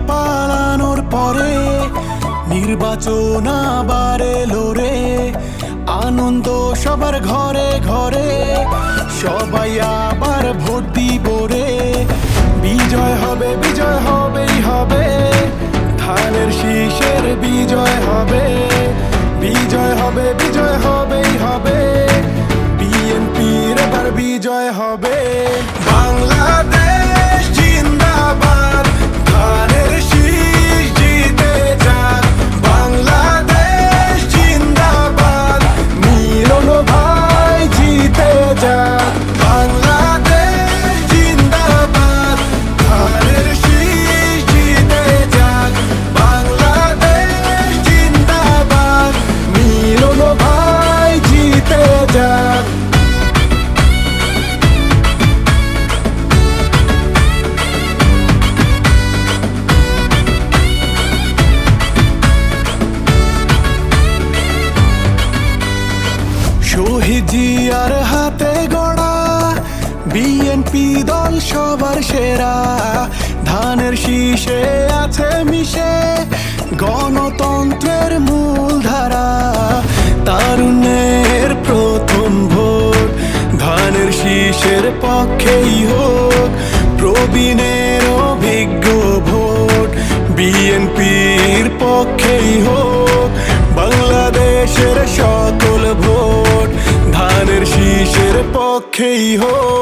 পালানোর পরে নির্বাচন আবার এলো রে। আনন্দ সবার ঘরে ঘরে, সবাই আবার ভোট দিব রে। বিজয় হবে, বিজয় হবেই হবে, ধানের শীষের বিজয় হবে। বিজয় হবে, বিজয় হবেই হবে, বিএনপির এবার বিজয় হবে। বাংলাদেশ জিন্দাবাদ, ধানের শীষ জিতে যাক। বাংলাদেশ জিন্দাবাদ, মিলন ভাই জিতে যাক। বাংলাদেশ জিন্দাবাদ, ধানের শীষ জিতে যাক। বাংলাদেশ জিন্দাবাদ, মিলন ভাই জিতে যাক। শহীদ জিয়ার হাতে গড়া বিএনপি দল সবার সেরা। ধানের শীষে আছে মিশে গণতন্ত্রের মূল ধারা। তারুণ্যের প্রথম ভোট ধানের শীষের পক্ষেই হোক। প্রবীণের অভিজ্ঞ ভোট বিএনপির পক্ষেই হোক। বাংলাদেশের সকল ভোট ধানের শীষের পক্ষেই হোক।